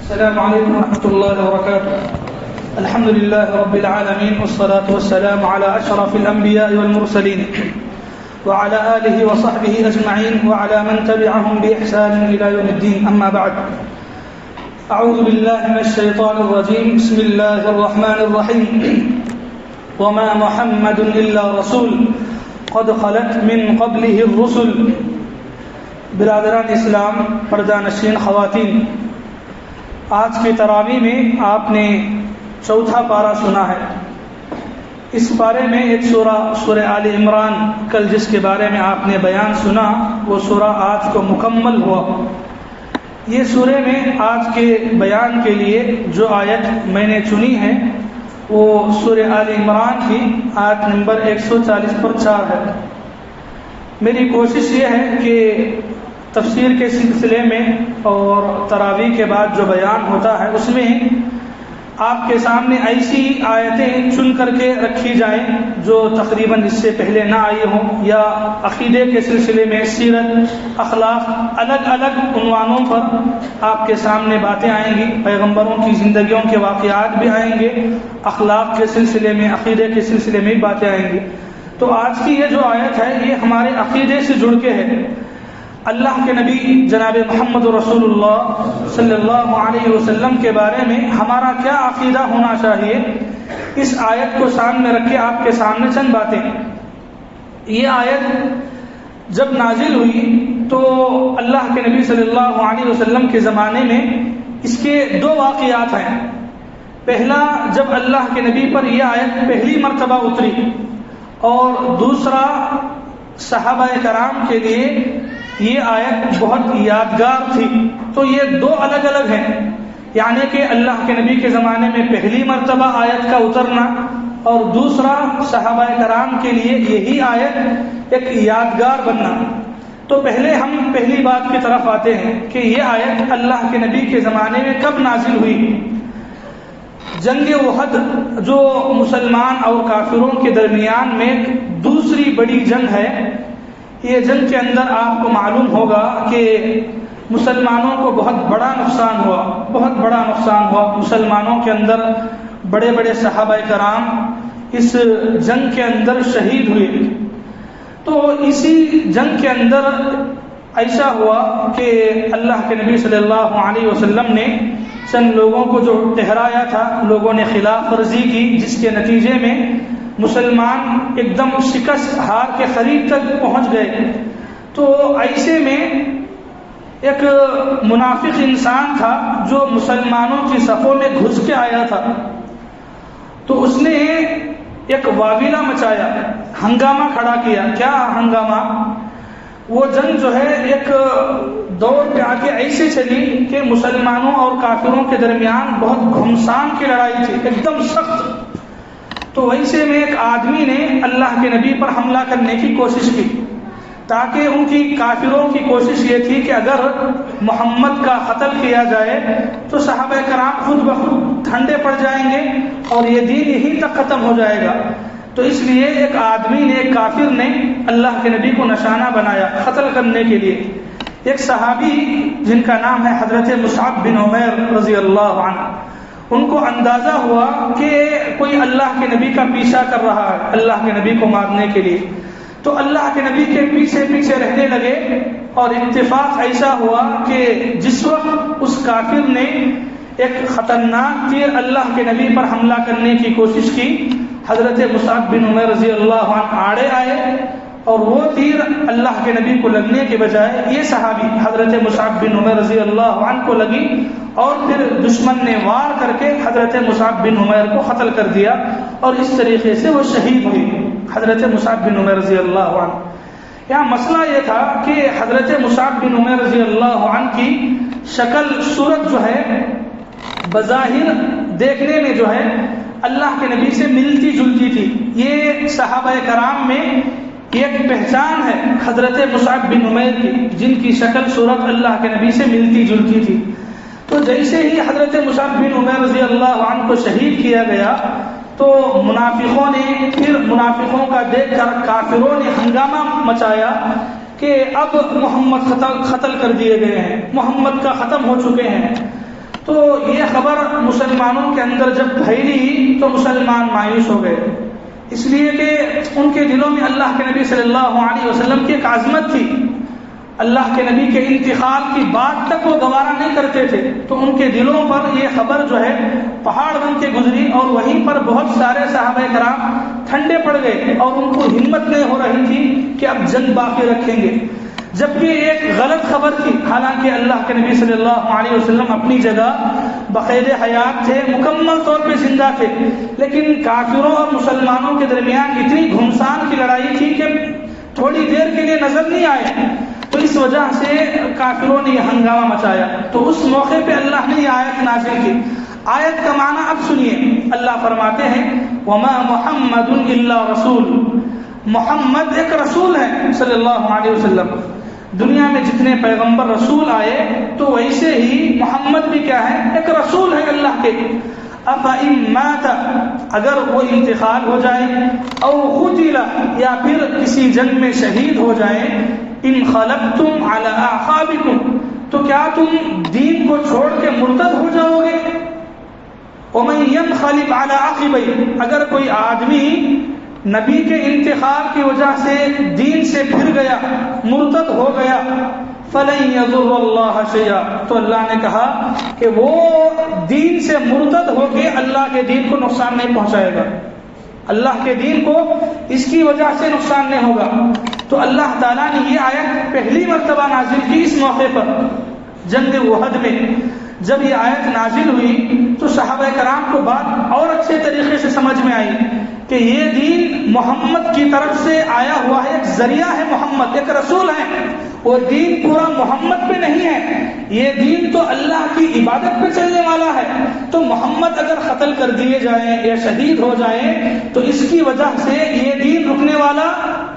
السلام عليكم ورحمة الله وبركاته. الحمد لله رب العالمين والصلاة والسلام على أشرف الأنبياء والمرسلين وعلى آله وصحبه أجمعين وعلى من تبعهم بإحسان إلى يوم الدين. أما بعد، أعوذ بالله من الشيطان الرجيم. بسم الله الرحمن الرحيم. وما محمد إلا رسول قد خلت من قبله الرسل. برادران اسلام، پردہ نشین خواتین، آج کی تراویح میں آپ نے چوتھا پارہ سنا ہے. اس پارے میں ایک سورہ آل عمران، کل جس کے بارے میں آپ نے بیان سنا، وہ سورہ آج کو مکمل ہوا. یہ سورہ میں آج کے بیان کے لیے جو آیت میں نے چنی ہے وہ سورہ آل عمران کی آیت نمبر 140 پر 4 ہے. میری کوشش یہ ہے کہ تفسیر کے سلسلے میں اور تراویح کے بعد جو بیان ہوتا ہے اس میں آپ کے سامنے ایسی آیتیں چن کر کے رکھی جائیں جو تقریباً اس سے پہلے نہ آئی ہوں، یا عقیدے کے سلسلے میں سیرت، اخلاق، الگ الگ عنوانوں پر آپ کے سامنے باتیں آئیں گی. پیغمبروں کی زندگیوں کے واقعات بھی آئیں گے، اخلاق کے سلسلے میں، عقیدے کے سلسلے میں بھی باتیں آئیں گی. تو آج کی یہ جو آیت ہے یہ ہمارے عقیدے سے جڑ کے ہے. اللہ کے نبی جناب محمد رسول اللہ صلی اللہ علیہ وسلم کے بارے میں ہمارا کیا عقیدہ ہونا چاہیے، اس آیت کو سامنے رکھ کے آپ کے سامنے چند باتیں. یہ آیت جب نازل ہوئی تو اللہ کے نبی صلی اللہ علیہ وسلم کے زمانے میں اس کے دو واقعات ہیں. پہلا، جب اللہ کے نبی پر یہ آیت پہلی مرتبہ اتری، اور دوسرا صحابہ کرام کے لیے یہ آیت بہت یادگار تھی. تو یہ دو الگ الگ ہیں، یعنی کہ اللہ کے نبی کے زمانے میں پہلی مرتبہ آیت کا اترنا، اور دوسرا صحابہ کرام کے لیے یہی آیت ایک یادگار بننا. تو پہلے ہم پہلی بات کی طرف آتے ہیں کہ یہ آیت اللہ کے نبی کے زمانے میں کب نازل ہوئی. جنگ احد جو مسلمان اور کافروں کے درمیان میں دوسری بڑی جنگ ہے، یہ جنگ کے اندر آپ کو معلوم ہوگا کہ مسلمانوں کو بہت بڑا نقصان ہوا. مسلمانوں کے اندر بڑے بڑے صحابہ کرام اس جنگ کے اندر شہید ہوئے. تو اسی جنگ کے اندر ایسا ہوا کہ اللہ کے نبی صلی اللہ علیہ وسلم نے چند لوگوں کو جو ٹھہرایا تھا، لوگوں نے خلاف ورزی کی، جس کے نتیجے میں مسلمان ایک دم شکست، ہار کے قریب تک پہنچ گئے. تو ایسے میں ایک منافق انسان تھا جو مسلمانوں کی صفوں میں گھس کے آیا تھا. تو اس نے ایک واویلا مچایا، ہنگامہ کھڑا کیا. کیا ہنگامہ؟ وہ جنگ جو ہے ایک دور پہ آ کے ایسے چلی کہ مسلمانوں اور کافروں کے درمیان بہت گھمسان کی لڑائی تھی، ایک دم سخت. تو ویسے میں ایک آدمی نے اللہ کے نبی پر حملہ کرنے کی کوشش کی، تاکہ ان کی کافروں کی کوشش یہ تھی کہ اگر محمد کا قتل کیا جائے تو صحابہ کرام خود بخود ٹھنڈے پڑ جائیں گے اور یہ دین یہیں تک ختم ہو جائے گا. تو اس لیے ایک آدمی نے، ایک کافر نے اللہ کے نبی کو نشانہ بنایا قتل کرنے کے لیے. ایک صحابی جن کا نام ہے حضرت مصعب بن عمیر رضی اللہ عنہ، ان کو اندازہ ہوا کہ کوئی اللہ کے نبی کا پیچھا کر رہا ہے اللہ کے نبی کو مارنے کے لیے. تو اللہ کے نبی کے پیچھے پیچھے رہنے لگے، اور اتفاق ایسا ہوا کہ جس وقت اس کافر نے ایک خطرناک تیر اللہ کے نبی پر حملہ کرنے کی کوشش کی، حضرت مصعب بن عمیر رضی اللہ عنہ آڑے آئے، اور وہ تیر اللہ کے نبی کو لگنے کے بجائے یہ صحابی حضرت مصعب بن عمیر رضی اللہ عنہ کو لگی، اور پھر دشمن نے وار کر کے حضرت مصعب بن عمیر کو قتل کر دیا، اور اس طریقے سے وہ شہید ہوئی حضرت مصعب بن عمیر رضی اللہ عنہ. یہاں مسئلہ یہ تھا کہ حضرت مصعب بن عمیر رضی اللہ عنہ کی شکل صورت جو ہے بظاہر دیکھنے میں جو ہے اللہ کے نبی سے ملتی جلتی تھی. یہ صحابہ کرام میں ایک پہچان ہے حضرت مصعب بن عمیر کی، جن کی شکل صورت اللہ کے نبی سے ملتی جلتی تھی. تو جیسے ہی حضرت مصعب بن عمیر رضی اللہ عنہ کو شہید کیا گیا تو منافقوں نے، پھر منافقوں کا دیکھ کر کافروں نے ہنگامہ مچایا کہ اب محمد قتل کر دیے گئے ہیں، محمد کا ختم ہو چکے ہیں. تو یہ خبر مسلمانوں کے اندر جب پھیلی تو مسلمان مایوس ہو گئے، اس لیے کہ ان کے دلوں میں اللہ کے نبی صلی اللہ علیہ وسلم کی ایک عظمت تھی، اللہ کے نبی کے انتقال کی بات تک وہ گوارا نہیں کرتے تھے، تو ان کے دلوں پر یہ خبر جو ہے پہاڑ بن کے گزری، اور وہیں پر بہت سارے صحابہ کرام ٹھنڈے پڑ گئے، اور ان کو ہمت نہیں ہو رہی تھی کہ اب جنگ باقی رکھیں گے، جبکہ ایک غلط خبر تھی، حالانکہ اللہ کے نبی صلی اللہ علیہ وسلم اپنی جگہ بقید حیات تھے، مکمل طور پہ زندہ تھے، لیکن کافروں اور مسلمانوں کے درمیان اتنی گھمسان کی لڑائی تھی کہ تھوڑی دیر کے لیے نظر نہیں آئے، تو اس وجہ سے کافروں نے یہ ہنگامہ مچایا۔ تو اس موقع پہ اللہ نے یہ آیت نازل کی۔ آیت کا معنی اب سنیے، اللہ فرماتے ہیں وَمَا مُحَمَّدٌ إِلَّا رَسُولٌ، محمد ایک رسول ہے صلی اللہ علیہ وسلم۔ دنیا میں جتنے پیغمبر رسول آئے تو ویسے ہی محمد بھی کیا ہے، ایک رسول ہے اللہ کے۔ أَفَإِن مَاتَ، اگر وہ انتقال ہو جائے، أَوْ قُتِلَ، یا پھر کسی جنگ میں شہید ہو جائے، انقلبتم علی اعقابکم، تو کیا تم دین کو چھوڑ کے مرتد ہو جاؤ گے؟ ومن ينقلب علی عقبیہ، اگر کوئی آدمی نبی کے انتقال کی وجہ سے دین سے پھر گیا، مرتد ہو گیا، فلن یضر اللہ شیئا، تو اللہ نے کہا کہ وہ دین سے مرتد ہو کے اللہ کے دین کو نقصان نہیں پہنچائے گا، اللہ کے دین کو اس کی وجہ سے نقصان نہیں ہوگا۔ تو اللہ تعالیٰ نے یہ آیت پہلی مرتبہ نازل کی اس موقع پر، جنگ احد میں۔ جب یہ آیت نازل ہوئی تو صحابہ کرام کو بات اور اچھے طریقے سے سمجھ میں آئی کہ یہ دین محمد کی طرف سے آیا ہوا ہے، ایک ذریعہ ہے، محمد ایک رسول ہے، وہ دین پورا محمد پہ نہیں ہے، یہ دین تو اللہ کی عبادت پہ چلنے والا ہے، تو محمد اگر قتل کر دیے جائیں یا شہید ہو جائیں تو اس کی وجہ سے یہ دین رکنے والا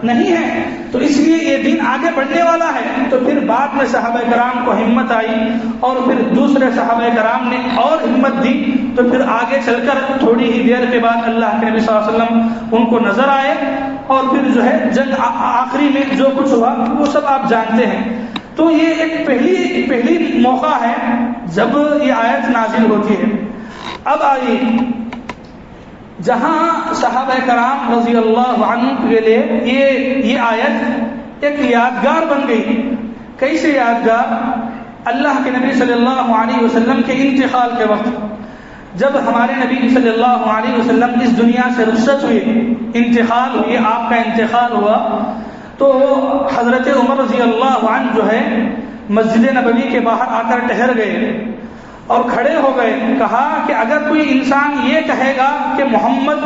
نہیں ہے، تو اس لیے یہ دین آگے بڑھنے والا ہے۔ تو پھر بعد میں صحابہ کرام کو ہمت آئی، اور پھر دوسرے صحابہ کرام نے اور ہمت دی، تو پھر آگے چل کر تھوڑی ہی دیر کے بعد اللہ کے نبی صلی اللہ علیہ وسلم ان کو نظر آئے، اور پھر جو ہے جنگ آخری میں جو کچھ ہوا وہ سب آپ جانتے ہیں۔ تو یہ ایک پہلی موقع ہے جب یہ آیت نازل ہوتی ہے۔ اب آئیے جہاں صحابہ کرام رضی اللہ عنہ کے لیے یہ آیت ایک یادگار بن گئی۔ کیسے یادگار؟ اللہ کے نبی صلی اللہ علیہ وسلم کے انتقال کے وقت، جب ہمارے نبی صلی اللہ علیہ وسلم اس دنیا سے رخصت ہوئے، انتقال ہوئی، آپ کا انتقال ہوا، تو حضرت عمر رضی اللہ عنہ جو ہے مسجد نبوی کے باہر آ کر ٹھہر گئے اور کھڑے ہو گئے، کہا کہ اگر کوئی انسان یہ کہے گا کہ محمد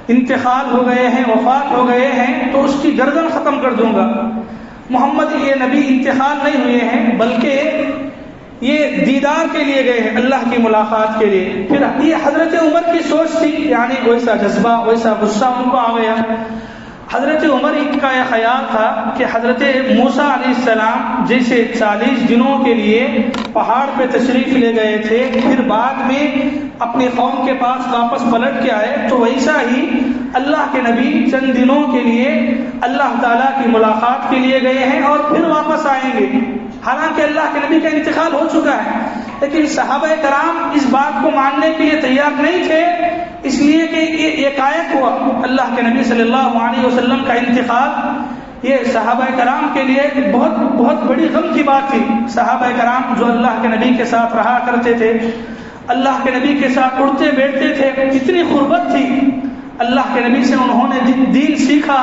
انتقال ہو گئے ہیں، وفات ہو گئے ہیں، تو اس کی گردن ختم کر دوں گا۔ محمد یہ نبی انتقال نہیں ہوئے ہیں، بلکہ یہ دیدار کے لیے گئے ہیں، اللہ کی ملاقات کے لیے۔ پھر یہ حضرت عمر کی سوچ تھی، یعنی ویسا جذبہ، ویسا غصہ ان کو آ گیا۔ حضرت عمر کا یہ خیال تھا کہ حضرت موسیٰ علیہ السلام جیسے 40 دنوں کے لیے پہاڑ پہ تشریف لے گئے تھے، پھر بعد میں اپنی قوم کے پاس واپس پلٹ کے آئے، تو ویسا ہی اللہ کے نبی چند دنوں کے لیے اللہ تعالیٰ کی ملاقات کے لیے گئے ہیں اور پھر واپس آئیں گے۔ حالانکہ اللہ کے نبی کا انتقال ہو چکا ہے، لیکن صحابہ کرام اس بات کو ماننے کے لیے تیار نہیں تھے، اس لیے کہ یہ ایک ہوا اللہ کے نبی صلی اللہ علیہ وسلم کا انتقال۔ یہ صحابہ کرام کے لیے بہت بہت بڑی غم کی بات تھی۔ صحابہ کرام جو اللہ کے نبی کے ساتھ رہا کرتے تھے، اللہ کے نبی کے ساتھ اٹھتے بیٹھتے تھے، کتنی قربت تھی، اللہ کے نبی سے انہوں نے دین سیکھا،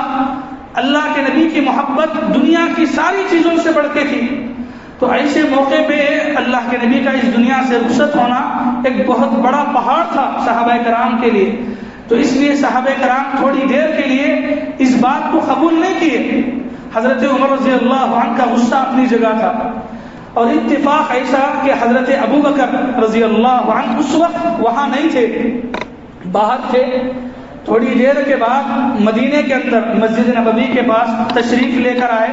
اللہ کے نبی کی محبت دنیا کی ساری چیزوں سے بڑھ کے تھی۔ تو ایسے موقع پہ اللہ کے نبی کا اس دنیا سے رخصت ہونا ایک بہت بڑا پہاڑ تھا صحابہ کرام کے لیے، تو اس لیے صحابہ کرام تھوڑی دیر کے لیے اس بات کو قبول نہیں کیے۔ حضرت عمر رضی اللہ عنہ کا غصہ اپنی جگہ تھا، اور اتفاق ایسا کہ حضرت ابو بکر رضی اللہ عنہ اس وقت وہاں نہیں تھے، باہر تھے۔ تھوڑی دیر کے بعد مدینے کے اندر مسجد نبوی کے پاس تشریف لے کر آئے،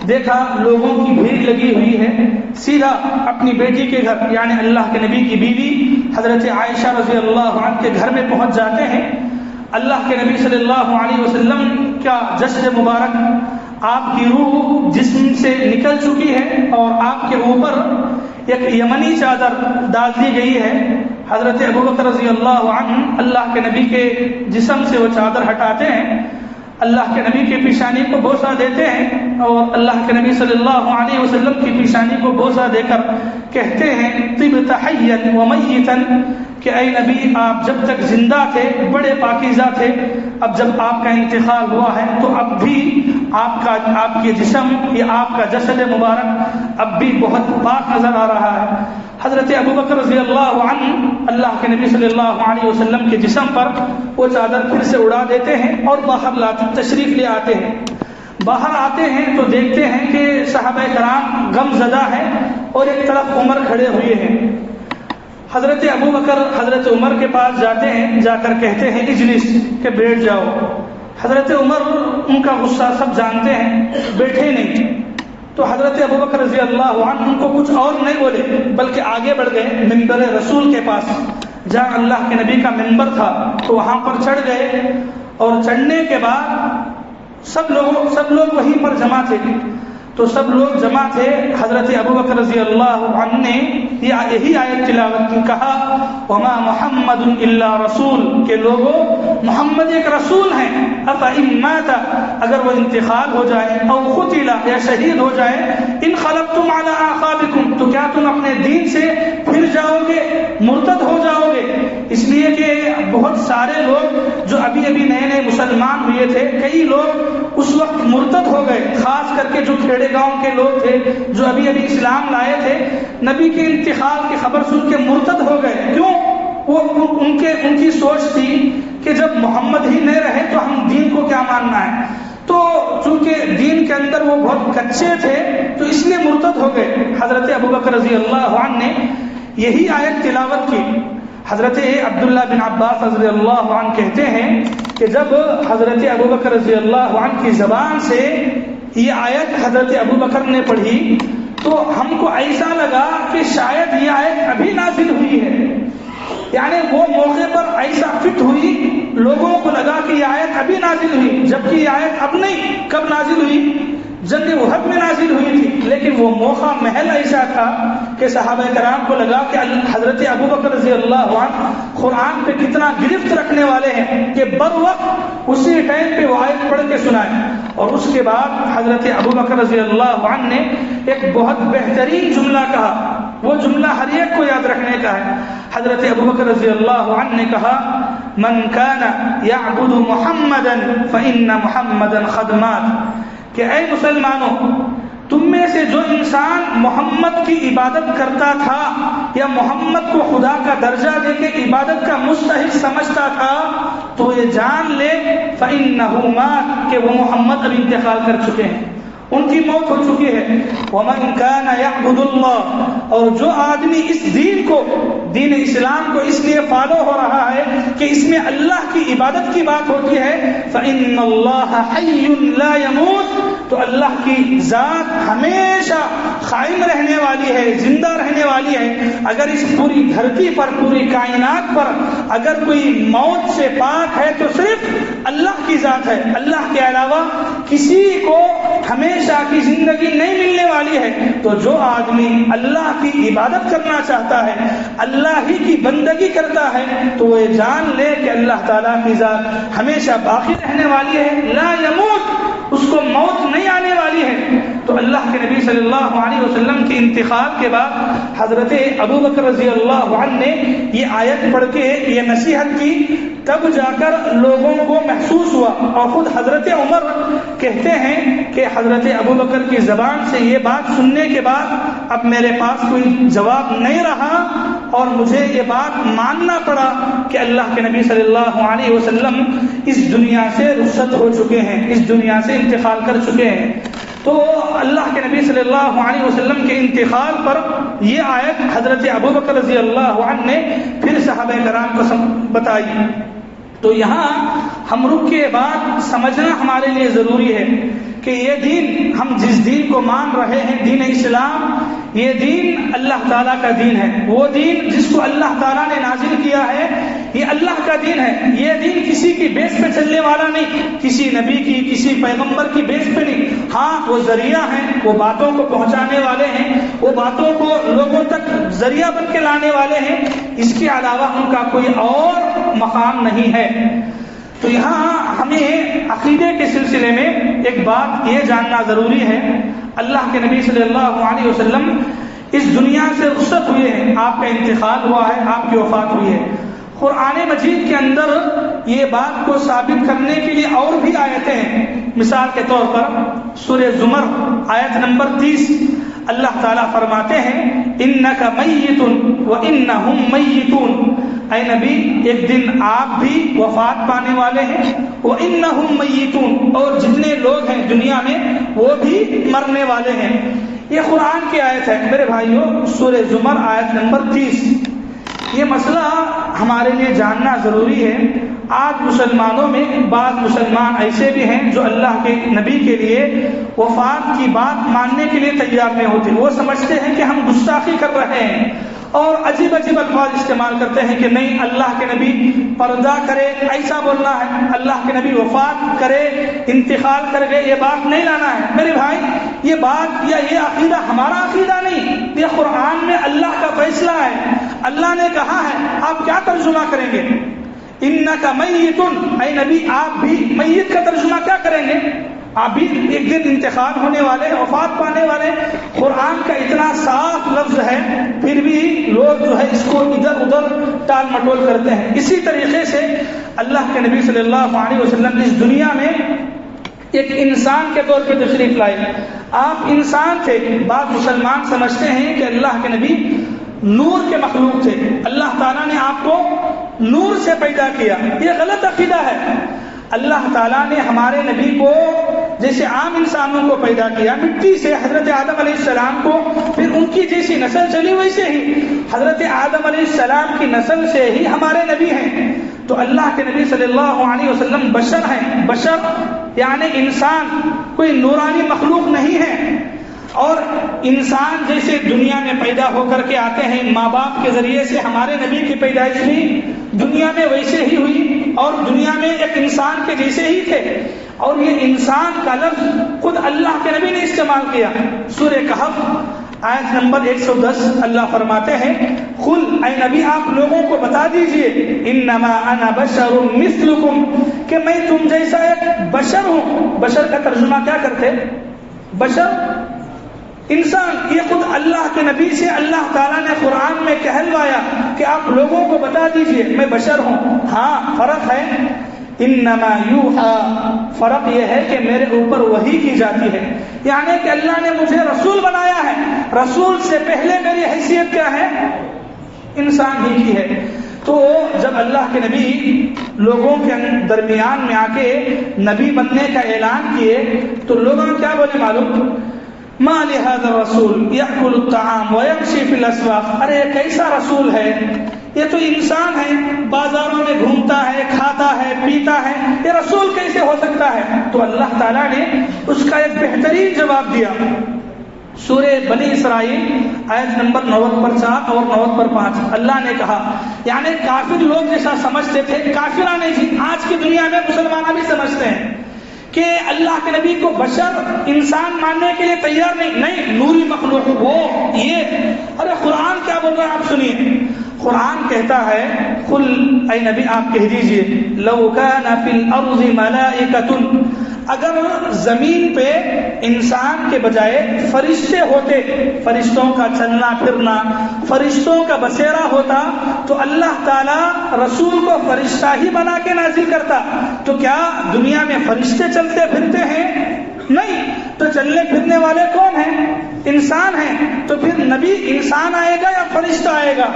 دیکھا لوگوں کی بھیڑ لگی ہوئی ہے، سیدھا اپنی بیٹی کے گھر یعنی اللہ کے نبی کی بیوی حضرت عائشہ رضی اللہ عنہ کے گھر میں پہنچ جاتے ہیں۔ اللہ کے نبی صلی اللہ علیہ وسلم کا جسد مبارک، آپ کی روح جسم سے نکل چکی ہے، اور آپ کے اوپر ایک یمنی چادر ڈال دی گئی ہے. حضرت ابوبکر رضی اللہ عنہ اللہ کے نبی کے جسم سے وہ چادر ہٹاتے ہیں، اللہ کے نبی کی پیشانی کو بوسہ دیتے ہیں اور اللہ کے نبی صلی اللہ علیہ وسلم کی پیشانی کو بوسہ دے کر کہتے ہیں طبت حیا ومیتا، کہ اے نبی آپ جب تک زندہ تھے بڑے پاکیزہ تھے، اب جب آپ کا انتقال ہوا ہے تو اب بھی آپ کے جسم یا آپ کا جسد مبارک اب بھی بہت پاک نظر آ رہا ہے. حضرت ابوبکر رضی اللہ عنہ اللہ کے نبی صلی اللہ علیہ وسلم کے جسم پر وہ چادر پھر سے اڑا دیتے ہیں اور باہر تشریف لے آتے ہیں. باہر آتے ہیں تو دیکھتے ہیں کہ صحابہ کرام غم زدہ ہیں اور ایک طرف عمر کھڑے ہوئے ہیں. حضرت ابوبکر حضرت عمر کے پاس جاتے ہیں، جا کر کہتے ہیں اجلس، کہ بیٹھ جاؤ. حضرت عمر ان کا غصہ سب جانتے ہیں، بیٹھے نہیں. تو حضرت ابوبکر رضی اللہ عنہ ان کو کچھ اور نہیں بولے بلکہ آگے بڑھ گئے منبر رسول کے پاس، جہاں اللہ کے نبی کا منبر تھا تو وہاں پر چڑھ گئے. اور چڑھنے کے بعد سب لوگ وہیں پر جمع تھے. تو سب لوگ جمع تھے. حضرت ابوبکر رضی اللہ عنہ نے یہی آیت تلاوت کی، کہا وما محمد الا رسول، کہ لوگوں محمد ایک رسول ہیں. افإن مات، اگر وہ انتقال ہو جائے، او قتل، یا شہید ہو جائے، انقلبتم علی اعقابکم، تو کیا تم اپنے دین سے پھر جاؤ گے، مرتد ہو جاؤ گے. اس لیے کہ بہت سارے لوگ جو ابھی نئے مسلمان ہوئے تھے، کئی لوگ اس وقت مرتد ہو گئے، خاص کر کے جو کھیڑے گاؤں کے لوگ تھے جو ابھی اسلام لائے تھے، نبی کے انتقال کی خبر سن کے مرتد ہو گئے. کیوں؟ وہ ان کی سوچ تھی کہ جب محمد ہی نہیں رہے تو ہم دین کو کیا ماننا ہے. تو چونکہ دین کے اندر وہ بہت کچے تھے تو اس لیے مرتد ہو گئے. حضرت ابوبکر رضی اللہ عنہ نے یہی آیت تلاوت کی. حضرت عبداللہ بن عباس رضی اللہ عنہ کہتے ہیں کہ جب حضرت ابوبکر رضی اللہ عنہ کی زبان سے یہ آیت حضرت ابوبکر نے پڑھی تو ہم کو ایسا لگا کہ شاید یہ آیت ابھی نازل ہوئی ہے. یعنی وہ موقع پر ایسا فٹ ہوئی، لوگوں کو لگا کہ یہ آیت ابھی نازل ہوئی، جبکہ یہ آیت اب نہیں، کب نازل ہوئی؟ جنگ احد میں نازل ہوئی تھی. لیکن وہ موقع محل ایسا تھا کہ صحابہ کرام کو لگا کہ حضرت ابوبکر رضی اللہ عنہ قرآن پہ کتنا گرفت رکھنے والے ہیں کہ بر وقت اسی ٹائم پہ وہ آیت پڑھ کے سنائیں. اور اس کے بعد حضرت ابوبکر رضی اللہ عنہ نے ایک بہت بہترین جملہ کہا. وہ جملہ ہر ایک کو یاد رکھنے کا ہے. حضرت ابوبکر رضی اللہ عنہ نے کہا من کان یعبد محمدا فإن محمدا قد مات، کہ اے مسلمانوں، تم میں سے جو انسان محمد کی عبادت کرتا تھا یا محمد کو خدا کا درجہ دے کے عبادت کا مستحق سمجھتا تھا تو یہ جان لے فإنہ مات، کہ وہ محمد اب انتقال کر چکے ہیں، ان کی موت ہو چکی ہے. ومن کان یعبد اللہ، اور جو آدمی اس دین کو، دین اسلام کو اس لیے فالو ہو رہا ہے کہ اس میں اللہ کی عبادت کی بات ہوتی ہے، فإن اللہ حی لا یموت، تو اللہ کی ذات ہمیشہ قائم رہنے والی ہے، زندہ رہنے والی ہے. اگر اس پوری دھرتی پر، پوری کائنات پر اگر کوئی موت سے پاک ہے تو صرف اللہ کی ذات ہے. اللہ کے علاوہ کسی کو ہمیشہ کی زندگی نہیں ملنے والی ہے. تو جو آدمی اللہ کی عبادت کرنا چاہتا ہے، اللہ ہی کی بندگی کرتا ہے، تو وہ جان لے کہ اللہ تعالیٰ کی ذات ہمیشہ باقی رہنے والی ہے، لا یموت، اس کو موت نہیں آنے والی ہے. تو اللہ کے نبی صلی اللہ علیہ وسلم کے انتقال کے بعد حضرت ابوبکر رضی اللہ عنہ نے یہ آیت پڑھ کے یہ نصیحت کی. تب جا کر لوگوں کو محسوس ہوا. اور خود حضرت عمر کہتے ہیں کہ حضرت ابوبکر کی زبان سے یہ بات سننے کے بعد اب میرے پاس کوئی جواب نہیں رہا اور مجھے یہ بات ماننا پڑا کہ اللہ کے نبی صلی اللہ علیہ وسلم اس دنیا سے رخصت ہو چکے ہیں، اس دنیا سے انتقال کر چکے ہیں. تو اللہ کے نبی صلی اللہ علیہ وسلم کے انتقال پر یہ آیت حضرت ابوبکر رضی اللہ عنہ نے پھر صحابہ کرام کو بتائی. تو یہاں ہم رک کے بات سمجھنا ہمارے لیے ضروری ہے کہ یہ دین، ہم جس دین کو مان رہے ہیں، دین اسلام، یہ دین اللہ تعالیٰ کا دین ہے. وہ دین جس کو اللہ تعالیٰ نے نازل کیا ہے، یہ اللہ کا دین ہے. یہ دین کسی کی بیس پہ چلنے والا نہیں, کسی نبی کی, کسی پیغمبر کی بیس پہ نہیں. ہاں وہ ذریعہ ہیں, وہ باتوں کو پہنچانے والے ہیں, وہ باتوں کو لوگوں تک ذریعہ بن کے لانے والے ہیں, اس کے علاوہ ان کا کوئی اور مقام نہیں ہے. تو یہاں ہمیں عقیدے کے سلسلے میں ایک بات یہ جاننا ضروری ہے. اللہ کے نبی صلی اللہ علیہ وسلم اس دنیا سے رخصت ہوئے ہیں, آپ کا انتقال ہوا ہے, آپ کی وفات ہوئی ہے. قرآن مجید کے اندر یہ بات کو ثابت کرنے کے لیے اور بھی آیتیں ہیں. مثال کے طور پر سورہ زمر آیت نمبر 30 اللہ تعالیٰ فرماتے ہیں اِنَّكَ مَيِّتٌ وَإِنَّهُمْ مَيِّتُونَ. اے نبی ایک دن آپ بھی وفات پانے والے ہیں, وَإِنَّهُمْ مَيِّتُونَ, اور جتنے لوگ ہیں دنیا میں وہ بھی مرنے والے ہیں. یہ قرآن کی آیت ہے میرے بھائیوں, سورہ زمر آیت نمبر 30. یہ مسئلہ ہمارے لیے جاننا ضروری ہے. آج مسلمانوں میں بعض مسلمان ایسے بھی ہیں جو اللہ کے نبی کے لیے وفات کی بات ماننے کے لیے تیار نہیں ہوتے. وہ سمجھتے ہیں کہ ہم گستاخی کر رہے ہیں اور عجیب عجیب الفاظ استعمال کرتے ہیں کہ نہیں اللہ کے نبی پردہ کرے ایسا بولنا ہے, اللہ کے نبی وفات کرے انتقال کر گئے یہ بات نہیں لانا ہے. میرے بھائی یہ بات یا یہ عقیدہ ہمارا عقیدہ نہیں, یہ قرآن میں اللہ کا فیصلہ ہے. اللہ نے کہا ہے, آپ کیا ترجمہ کریں گے؟ انک میتن, اے نبی آپ بھی میت کا ترجمہ کیا کریں گے؟ آپ بھی ایک دن انتقال ہونے والے, وفات پانے والے. قرآن کا اتنا صاف لفظ ہے پھر بھی لوگ جو ہے اس کو ادھر ادھر ٹال مٹول کرتے ہیں. اسی طریقے سے اللہ کے نبی صلی اللہ علیہ وسلم اس دنیا میں ایک انسان کے طور پہ تشریف لائے. آپ انسان تھے. بعض مسلمان سمجھتے ہیں کہ اللہ کے نبی نور کے مخلوق تھے, اللہ تعالیٰ نے آپ کو نور سے پیدا کیا. یہ غلط عقیدہ ہے. اللہ تعالیٰ نے ہمارے نبی کو جیسے عام انسانوں کو پیدا کیا مٹی سے, حضرت آدم علیہ السلام کو, پھر ان کی جیسی نسل چلی ویسے ہی حضرت آدم علیہ السلام کی نسل سے ہی ہمارے نبی ہیں. تو اللہ کے نبی صلی اللہ علیہ وسلم بشر ہیں. بشر یعنی انسان, کوئی نورانی مخلوق نہیں ہے. اور انسان جیسے دنیا میں پیدا ہو کر کے آتے ہیں ماں باپ کے ذریعے سے, ہمارے نبی کی پیدائش بھی دنیا میں ویسے ہی ہوئی اور دنیا میں ایک انسان کے جیسے ہی تھے. اور یہ انسان کا لفظ خود اللہ کے نبی نے استعمال کیا. سورہ کہف آیت نمبر 110 اللہ فرماتے ہیں قل, اے نبی آپ لوگوں کو بتا دیجئے انما انا بشر مثلکم, کہ میں تم جیسا ایک بشر ہوں. بشر کا ترجمہ کیا کرتے؟ بشر انسان. یہ خود اللہ کے نبی سے اللہ تعالیٰ نے قرآن میں کہلوایا کہ آپ لوگوں کو بتا دیجئے میں بشر ہوں. ہاں فرق ہے, انما یوحا, فرق یہ ہے کہ میرے اوپر وحی کی جاتی ہے. یعنی کہ اللہ نے مجھے رسول بنایا ہے. رسول سے پہلے میری حیثیت کیا ہے؟ انسان ہی کی ہے. تو جب اللہ کے نبی لوگوں کے درمیان میں آ کے نبی بننے کا اعلان کیے تو لوگوں نے کیا بولے معلوم؟ ما لهذا الرسول يأكل الطعام ويمشي في الأسواق. ارے کیسا رسول ہے, یہ تو انسان ہے, بازاروں میں گھومتا ہے, کھاتا ہے, پیتا ہے, یہ رسول کیسے ہو سکتا ہے؟ تو اللہ تعالیٰ نے اس کا ایک بہترین جواب دیا. سورہ بنی اسرائیل آیت نمبر 90 پر 4 اور 90 پر 5 اللہ نے کہا, یعنی کافر لوگ جیسا سمجھتے تھے, کافرانہ جی آج کی دنیا میں مسلمان بھی سمجھتے ہیں کہ اللہ کے نبی کو بشر انسان ماننے کے لیے تیار نہیں, نوری مخلوق وہ یہ. ارے قرآن کیا بول رہا ہے آپ سنیے. قرآن کہتا ہے قل, اے نبی آپ کہہ دیجئے لو کان فی الارض ملائکۃ, اگر زمین پہ انسان کے بجائے فرشتے ہوتے, فرشتوں کا چلنا پھرنا, فرشتوں کا بسیرا ہوتا تو اللہ تعالیٰ رسول کو فرشتہ ہی بنا کے نازل کرتا. تو کیا دنیا میں فرشتے چلتے پھرتے ہیں؟ نہیں. تو چلنے پھرنے والے کون ہیں؟ انسان ہیں. تو پھر نبی انسان آئے گا یا فرشتہ آئے گا؟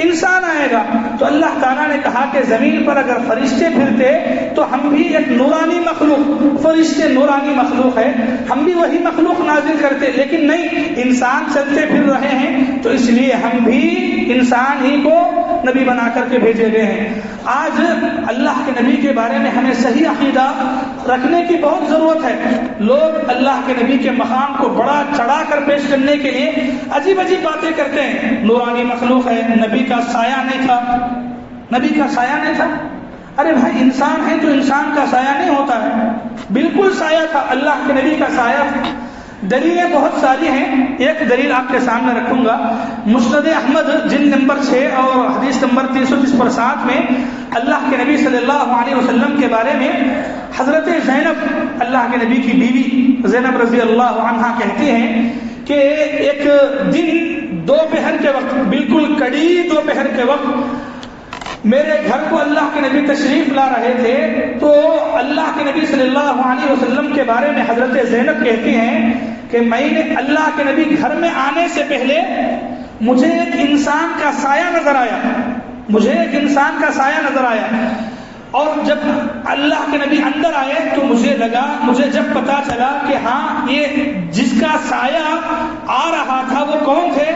انسان آئے گا. تو اللہ تعالیٰ نے کہا کہ زمین پر اگر فرشتے پھرتے تو ہم بھی ایک نورانی مخلوق, فرشتے نورانی مخلوق ہے, ہم بھی وہی مخلوق نازل کرتے. لیکن نہیں, انسان چلتے پھر رہے ہیں تو اس لیے ہم بھی انسان ہی کو نبی بنا کر کے بھیجے گئے ہیں. آج اللہ کے نبی کے بارے میں ہمیں صحیح عقیدہ رکھنے کی بہت ضرورت ہے. لوگ اللہ کے نبی کے مقام کو بڑا چڑھا کر پیش کرنے کے لیے عجیب عجیب باتیں کرتے ہیں. نورانی مخلوق ہے, نبی کا سایہ نہیں تھا, نبی کا سایہ نہیں تھا؟ ارے بھائی انسان ہے تو انسان کا سایہ نہیں ہوتا ہے، بالکل سایہ تھا، اللہ کے نبی کا سایہ تھا۔ دلیلیں بہت ساری ہیں، ایک دلیل آپ کے سامنے رکھوں گا۔ مسند احمد جلد نمبر 6 اور حدیث نمبر 330 پر 7 میں اللہ کے نبی صلی اللہ علیہ وسلم کے بارے میں حضرت زینب، اللہ کے نبی کی بیوی زینب رضی اللہ عنہا کہتی ہیں کہ ایک دن دوپہر کے وقت، بالکل کڑی دوپہر کے وقت میرے گھر کو اللہ کے نبی تشریف لا رہے تھے، تو اللہ کے نبی صلی اللہ علیہ وسلم کے بارے میں حضرت زینب کہتی ہیں کہ میں نے اللہ کے نبی گھر میں آنے سے پہلے مجھے ایک انسان کا سایہ نظر آیا، مجھے ایک انسان کا سایہ نظر آیا، اور جب اللہ کے نبی اندر آئے تو مجھے جب پتا چلا کہ ہاں یہ جس کا سایہ آ رہا تھا وہ کون تھے؟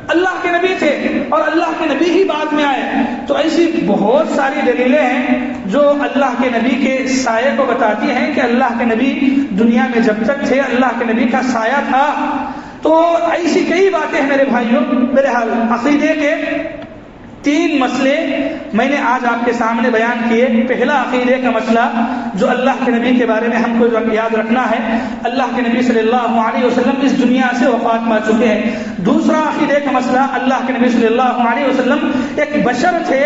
اللہ کے نبی تھے، اور اللہ کے نبی ہی بعد میں آئے۔ تو ایسی بہت ساری دلیلیں ہیں جو اللہ کے نبی کے سائے کو بتاتی ہیں کہ اللہ کے نبی دنیا میں جب تک تھے اللہ کے نبی کا سایہ تھا۔ تو ایسی کئی باتیں ہیں میرے بھائیوں۔ میرے حال عقیدے کے 3 مسئلے میں نے آج آپ کے سامنے بیان کیے۔ پہلا عقیدے کا مسئلہ جو اللہ کے نبی کے بارے میں ہم کو یاد رکھنا ہے، اللہ کے نبی صلی اللہ علیہ وسلم اس دنیا سے وفات پا چکے ہیں۔ دوسرا عقیدے کا مسئلہ، اللہ کے نبی صلی اللہ علیہ وسلم ایک بشر تھے،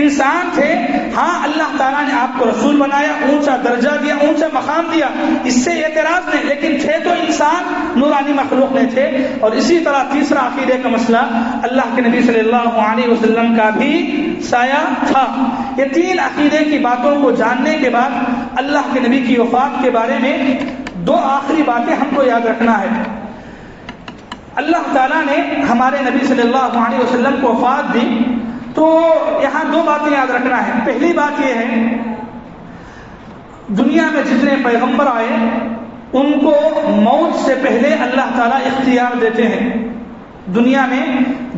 انسان تھے، ہاں اللہ تعالیٰ نے آپ کو رسول بنایا، اونچا درجہ دیا، اونچا مقام دیا، اس سے اعتراض نہیں، لیکن تھے تو انسان، نورانی مخلوق میں تھے۔ اور اسی طرح تیسرا عقیدے کا مسئلہ، اللہ کے نبی صلی اللہ علیہ وسلم کا بھی سایہ تھا۔ یہ 3 عقیدے کی باتوں کو جاننے کے بعد اللہ کے نبی کی وفات کے بارے میں 2 آخری باتیں ہم کو یاد رکھنا ہے۔ اللہ تعالیٰ نے ہمارے نبی صلی اللہ علیہ وسلم کو وفات دی، تو یہاں 2 باتیں یاد رکھنا ہے۔ پہلی بات یہ ہے، دنیا میں جتنے پیغمبر آئے ان کو موت سے پہلے اللہ تعالیٰ اختیار دیتے ہیں۔ دنیا میں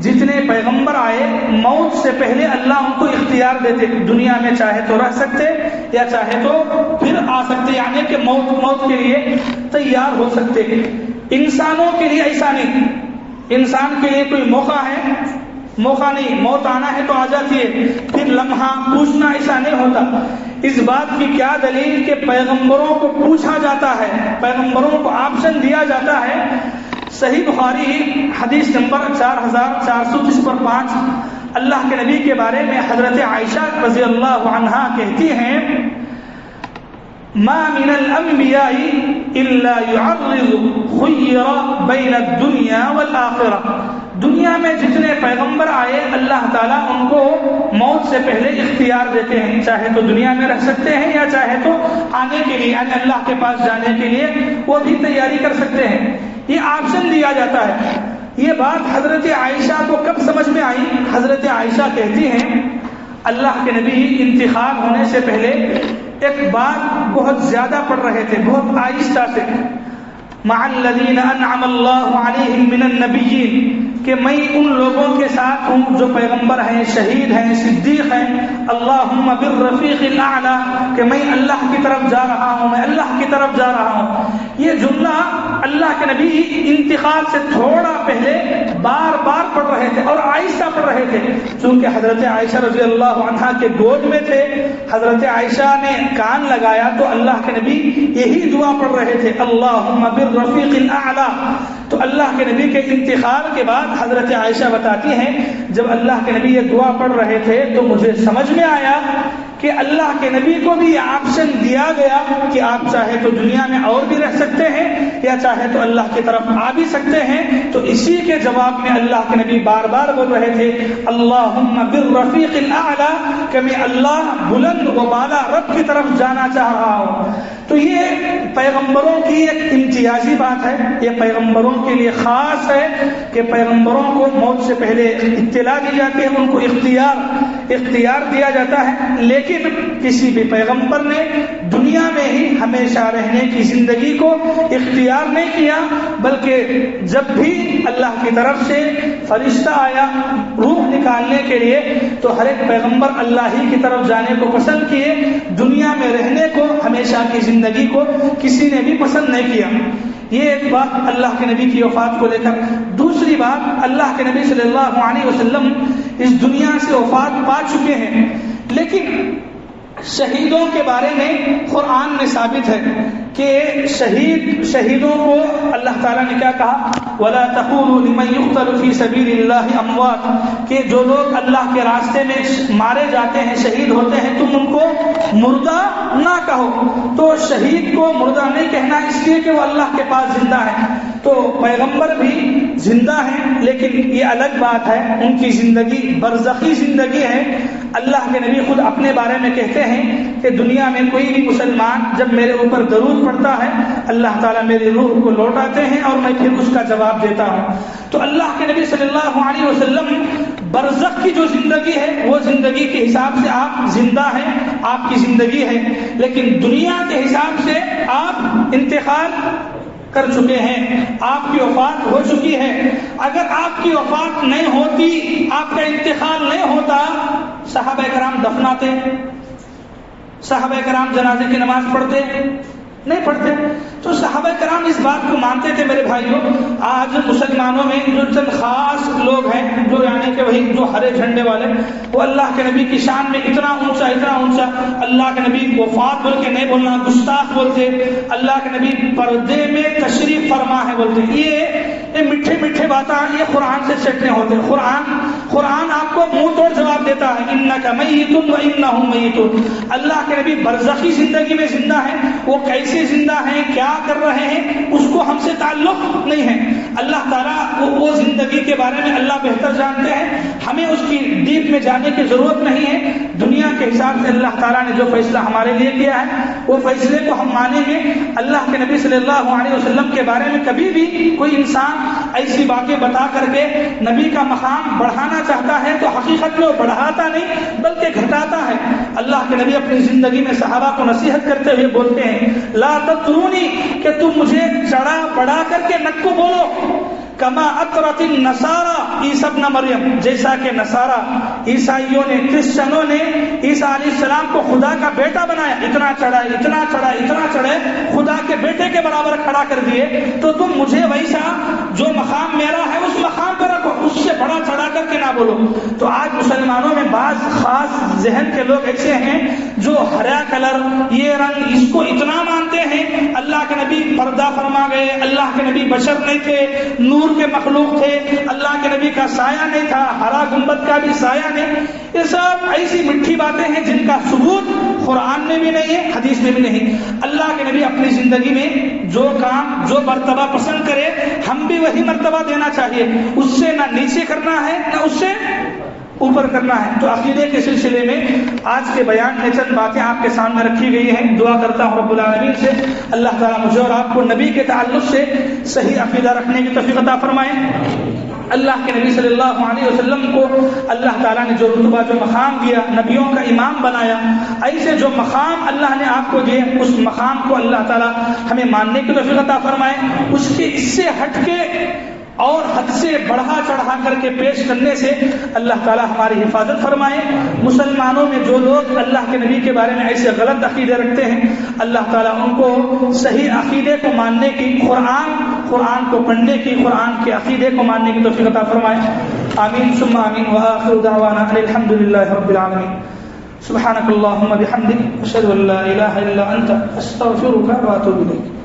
جتنے پیغمبر آئے موت سے پہلے اللہ ان کو اختیار دیتے، دنیا میں چاہے تو رہ سکتے یا چاہے تو پھر آ سکتے، یعنی کہ موت کے لیے تیار ہو سکتے۔ انسانوں کے لیے ایسا نہیں، انسان کے لیے کوئی موقع نہیں، موت آنا ہے تو آ جاتی ہے، پھر لمحہ پوچھنا ایسا نہیں ہوتا۔ اس بات کی کیا دلیل کہ پیغمبروں کو پوچھا جاتا ہے، پیغمبروں کو آپشن دیا جاتا ہے۔ صحیح بخاری حدیث نمبر 4430 پر 5 اللہ کے نبی کے بارے میں حضرت عائشہ رضی اللہ عنہا کہتی ہیں، ما من الانبیاء الا يعرض خیر بین الدنیا والآخرہ۔ دنیا میں جتنے پیغمبر آئے اللہ تعالیٰ ان کو موت سے پہلے اختیار دیتے ہیں، چاہے تو دنیا میں رہ سکتے ہیں یا چاہے تو آنے کے لیے، یعنی اللہ کے پاس جانے کے لیے وہ بھی تیاری کر سکتے ہیں، یہ آپشن دیا جاتا ہے۔ یہ بات حضرت عائشہ کو کب سمجھ میں آئی؟ حضرت عائشہ کہتی ہیں اللہ کے نبی انتقال ہونے سے پہلے ایک بات بہت زیادہ پڑھ رہے تھے، بہت آہستہ سے، مع الذین انعم اللہ علیہم من النبیین، کہ میں ان لوگوں کے ساتھ ہوں جو پیغمبر ہیں، شہید ہیں، صدیق ہیں، اللہم بالرفیق الاعلی، کہ میں اللہ کی طرف جا رہا ہوں، میں اللہ کی طرف جا رہا ہوں۔ یہ جملہ اللہ کے نبی انتقال سے تھوڑا پہلے بار بار پڑھ رہے تھے اور آہستہ پڑھ رہے تھے، چونکہ حضرت عائشہ رضی اللہ عنہا کے گود میں تھے، حضرت عائشہ نے کان لگایا تو اللہ کے نبی یہی دعا پڑھ رہے تھے، اللہم بالرفیق الاعلی۔ تو اللہ کے نبی کے انتقال کے بعد حضرت عائشہ بتاتی ہیں جب اللہ کے نبی یہ دعا پڑھ رہے تھے تو مجھے سمجھ میں آیا کہ اللہ کے نبی کو بھی یہ آپشن دیا گیا کہ آپ چاہے تو دنیا میں اور بھی رہ سکتے ہیں یا چاہے تو اللہ کی طرف آ بھی سکتے ہیں۔ تو اسی کے جواب میں اللہ کے نبی بار بار بول رہے تھے اللہم بالرفیق الاعلی، کہ میں اللہ بلند و بالا رب کی طرف جانا چاہ رہا ہوں۔ تو یہ پیغمبروں کی ایک امتیازی بات ہے، یہ پیغمبروں کے لیے خاص ہے کہ پیغمبروں کو موت سے پہلے اطلاع دی جاتی ہے، ان کو اختیار دیا جاتا ہے، لیکن کسی بھی پیغمبر نے دنیا میں ہی ہمیشہ رہنے کی زندگی کو اختیار نہیں کیا، بلکہ جب بھی اللہ کی طرف سے فرشتہ آیا روح نکالنے کے لیے تو ہر ایک پیغمبر اللہ ہی کی طرف جانے کو پسند کیے، دنیا میں رہنے کو، ہمیشہ کی زندگی کو کسی نے بھی پسند نہیں کیا۔ یہ ایک بات اللہ کے نبی کی وفات کو لے کر۔ دوسری بات، اللہ کے نبی صلی اللہ علیہ وسلم اس دنیا سے وفات پا چکے ہیں، لیکن شہیدوں کے بارے میں قرآن میں ثابت ہے کہ شہیدوں کو اللہ تعالیٰ نے کیا کہا، وَلَا تَقُولُوا لِمَنْ يُقْتَلُ فِي سَبِيلِ اللَّهِ أَمْوَاتٌ، کہ جو لوگ اللہ کے راستے میں مارے جاتے ہیں، شہید ہوتے ہیں، تم ان کو مردہ نہ کہو۔ تو شہید کو مردہ نہیں کہنا اس لیے کہ وہ اللہ کے پاس زندہ ہے۔ تو پیغمبر بھی زندہ ہیں، لیکن یہ الگ بات ہے، ان کی زندگی برزخی زندگی ہے۔ اللہ کے نبی خود اپنے بارے میں کہتے ہیں کہ دنیا میں کوئی بھی مسلمان جب میرے اوپر درود پڑھتا ہے، اللہ تعالیٰ میری روح کو لوٹاتے ہیں اور میں پھر اس کا جواب دیتا ہوں۔ تو اللہ کے نبی صلی اللہ علیہ وسلم برزخ کی جو زندگی ہے، وہ زندگی کے حساب سے آپ زندہ ہیں، آپ کی زندگی ہے، لیکن دنیا کے حساب سے آپ انتقال کر چکے ہیں، آپ کی وفات ہو چکی ہے۔ اگر آپ کی وفات نہیں ہوتی، آپ کا انتقال نہیں ہوتا، صحابہ کرام دفناتے؟ صحابہ کرام جنازے کی نماز پڑھتے؟ نہیں پڑھتے۔ تو صحابہ کرام اس بات کو مانتے تھے میرے بھائیوں۔ آج مسلمانوں میں جو چند خاص لوگ ہیں، جو یعنی کہ وہی جو ہرے جھنڈے والے، وہ اللہ کے نبی کی شان میں اتنا اونچا اللہ کے نبی وفات بول کے نہیں بولنا، گستاخ بولتے، اللہ کے نبی پردے میں تشریف فرما ہے بولتے۔ یہ میٹھے باتیں یہ قرآن سے چٹنے ہوتے ہیں۔ قرآن آپ کو منہ توڑ جواب دیتا ہے، انک میت و انہم میتون۔ اللہ کے نبی برزخی زندگی میں زندہ ہیں، وہ کیسے زندہ ہیں، کیا کر رہے ہیں، اس کو ہم سے تعلق نہیں ہے۔ اللہ تعالیٰ وہ زندگی کے بارے میں اللہ بہتر جانتے ہیں، ہمیں اس کی ڈیپ میں جانے کی ضرورت نہیں ہے۔ دنیا کے حساب سے اللہ تعالیٰ نے جو فیصلہ ہمارے لیے کیا ہے، وہ فیصلے کو ہم مانیں گے۔ اللہ کے نبی صلی اللہ علیہ وسلم کے بارے میں کبھی بھی کوئی انسان ایسی باتیں بتا کر کے نبی کا مقام بڑھانا چاہتا ہے تو حقیقت میں وہ بڑھاتا نہیں بلکہ گھٹاتا ہے۔ اللہ کے نبی اپنی زندگی میں صحابہ کو نصیحت کرتے ہوئے بولتے ہیں، لا تطرونی، کہ تم مجھے چڑھا بڑھا کر کے نہ کو بولو، کما اطرت النصارى عیسی ابن مریم، جیسا کہ نصارہ عیسائیوں نے، کرسچنوں نے عیسیٰ علیہ السلام کو خدا کا بیٹا بنایا، اتنا چڑھائے خدا کے بیٹے کے برابر کھڑا کر دیے۔ تو تم مجھے ویسا جو مقام میرا ہے اس مقام پر رکھو، اس سے بڑا چڑھا کر کے نہ بولو۔ تو آج مسلمانوں میں بعض خاص ذہن کے لوگ ایسے ہیں جو ہرا کلر، یہ رنگ، اس کو اتنا مانتے ہیں۔ اللہ کے نبی پردہ فرما گئے، اللہ کے نبی بشر نہیں تھے، نور کے مخلوق تھے، اللہ کے نبی کا سایہ نہیں تھا، ہرا گنبد کا بھی سایہ نہیں۔ یہ سب ایسی میٹھی باتیں ہیں جن کا ثبوت قرآن میں بھی نہیں ہے، حدیث میں بھی نہیں۔ اللہ کے نبی اپنی زندگی میں جو کام، جو مرتبہ پسند کرے، ہم بھی وہی مرتبہ دینا چاہیے، اس سے نہ نیچے کرنا ہے نہ اس سے اوپر کرنا ہے۔ تو عقیدے کے سلسلے میں آج کے بیان میں چند باتیں آپ کے سامنے رکھی گئی ہیں۔ دعا کرتا ہوں رب العالمین سے اللہ تعالیٰ مجھے اور آپ کو نبی کے تعلق سے صحیح عقیدہ رکھنے کی توفیق عطا فرمائے۔ اللہ کے نبی صلی اللہ علیہ وسلم کو اللہ تعالیٰ نے جو رتبہ، جو مقام دیا، نبیوں کا امام بنایا، ایسے جو مقام اللہ نے آپ کو دیے، اس مقام کو اللہ تعالیٰ ہمیں ماننے کی توفیق عطا فرمائے۔ اس کے اس سے ہٹ کے اور حد سے بڑھا چڑھا کر کے پیش کرنے سے اللہ تعالیٰ ہماری حفاظت فرمائے۔ مسلمانوں میں جو لوگ اللہ کے نبی کے بارے میں ایسے غلط عقیدے رکھتے ہیں، اللہ تعالیٰ ان کو صحیح عقیدے کو ماننے کی، قرآن کو پڑھنے کی، قرآن کے عقیدے کو ماننے کی توفیق عطا فرمائے۔ آمین ثم آمین، وآخر دعوانا ان الحمد للہ رب العالمین۔ سبحانک اللہم بحمدک، اشہد ان لا الہ الا انت، استغفرک واتوب الیک۔